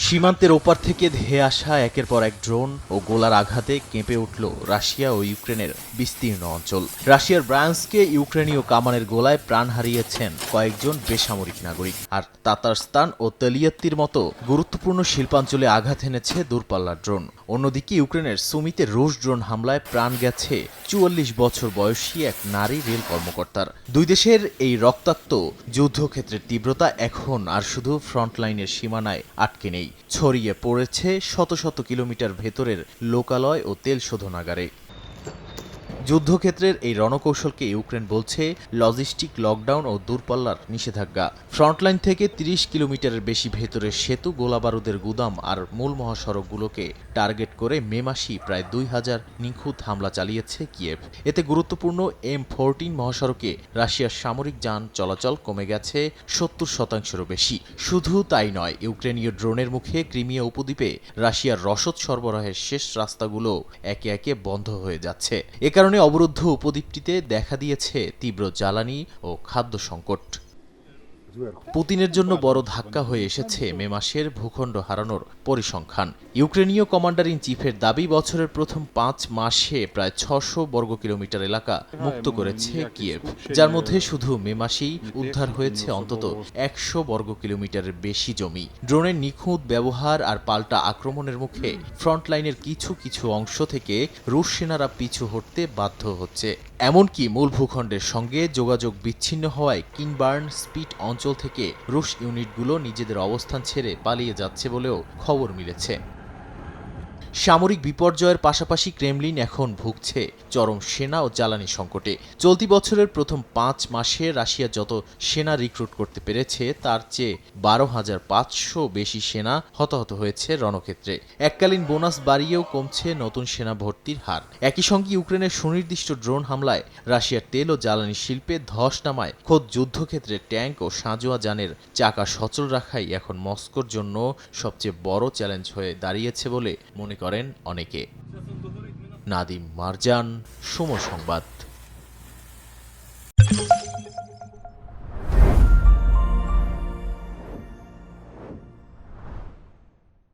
সীমান্তের ওপার থেকে ধেয়ে আসা একের পর এক ড্রোন ও গোলার আঘাতে কেঁপে উঠল রাশিয়া ও ইউক্রেনের বিস্তীর্ণ অঞ্চল। রাশিয়ার ব্রায়ান্স্কে ইউক্রেনীয় কামানের গোলায় প্রাণ হারিয়েছেন কয়েকজন বেসামরিক নাগরিক। আর তাতারস্তান ও তেলিয়াত্তির মতো গুরুত্বপূর্ণ শিল্পাঞ্চলে আঘাত এনেছে দূরপাল্লার ড্রোন। অন্যদিকে ইউক্রেনের সুমিতে রুশ ড্রোন হামলায় প্রাণ গেছে ৪৪ বছর বয়সী এক নারী রেল কর্মকর্তার। দুই দেশের এই রক্তাক্ত যুদ্ধক্ষেত্রের তীব্রতা এখন আর শুধু ফ্রন্টলাইনের সীমানায় আটকে নেই, ছড়িয়ে পড়েছে শত শত কিলোমিটার ভেতরের লোকালয় ও তেল শোধনাগারে। যুদ্ধক্ষেত্রের এই রণকৌশলকে ইউক্রেন বলছে লজিস্টিক লকডাউন ও দূরপাল্লার নিষেধাজ্ঞা। ফ্রন্টলাইন থেকে ৩০ কিলোমিটারের বেশি ভেতরের সেতু, গোলাবারুদের গুদাম আর মূল মহাসড়কগুলোকে টার্গেট করে মে মাসেই প্রায় ২,০০০ নিখুঁত হামলা চালিয়েছে কিয়েভ। এতে গুরুত্বপূর্ণ M14 মহাসড়কে রাশিয়ার সামরিক যান চলাচল কমে গেছে ৭০%-এরও বেশি। শুধু তাই নয়, ইউক্রেনীয় ড্রোনের মুখে ক্রিমিয়া উপদ্বীপে রাশিয়ার রসদ সরবরাহের শেষ রাস্তাগুলো একে একে বন্ধ হয়ে যাচ্ছে। এ কারণে অবরুদ্ধ উপদ্বীপটিতে দেখা দিয়েছে তীব্র জ্বালানি ও খাদ্য সংকট। পুতিনের জন্য বড় ধাক্কা হয়ে এসেছে মে মাসের ভূখণ্ড হারানোর পরিসংখ্যান। ইউক্রেনীয় কমান্ডার ইন চিফের দাবি, বছরের প্রথম ৫ মাসে প্রায় ৬০০ বর্গ কিলোমিটার এলাকা মুক্ত করেছে কিয়েভ, যার মধ্যে শুধু মে মাসেই উদ্ধার হয়েছে অন্তত ১০০ বর্গ কিলোমিটারের বেশি জমি। ড্রোনের নিখুঁত ব্যবহার আর পাল্টা আক্রমণের মুখে ফ্রন্টলাইনের কিছু কিছু অংশ থেকে রুশ সেনারা পিছু হটতে বাধ্য হচ্ছে। এমনকি মূল ভূখণ্ডের সঙ্গে যোগাযোগ বিচ্ছিন্ন হওয়ায় কিনবার্ন স্পিট অঞ্চল থেকে রুশ ইউনিটগুলো নিজেদের অবস্থান ছেড়ে পালিয়ে যাচ্ছে বলেও খবর মিলেছে। সামরিক বিপর্যয়ের পাশাপাশি ক্রেমলিন এখন ভুগছে চরম সেনা ও জ্বালানি সংকটে। চলতি বছরের প্রথম ৫ মাসে রাশিয়া যত সেনা রিক্রুট করতে পেরেছে তার চেয়ে ১২,৫০০ বেশি সেনা হতাহত হয়েছে রণক্ষেত্রে। এককালীন বোনাস বাড়িয়েও কমছে নতুন সেনা ভর্তির হার। একই সঙ্গে ইউক্রেনের সুনির্দিষ্ট ড্রোন হামলায় রাশিয়ার তেল ও জ্বালানি শিল্পে ধস নামায় খোদ যুদ্ধক্ষেত্রে ট্যাঙ্ক ও সাঁজোয়া যানের চাকা সচল রাখাই এখন মস্কোর জন্য সবচেয়ে বড় চ্যালেঞ্জ হয়ে দাঁড়িয়েছে বলে মনে করেন অনেকে। নাদিম মারজান, সময় সংবাদ।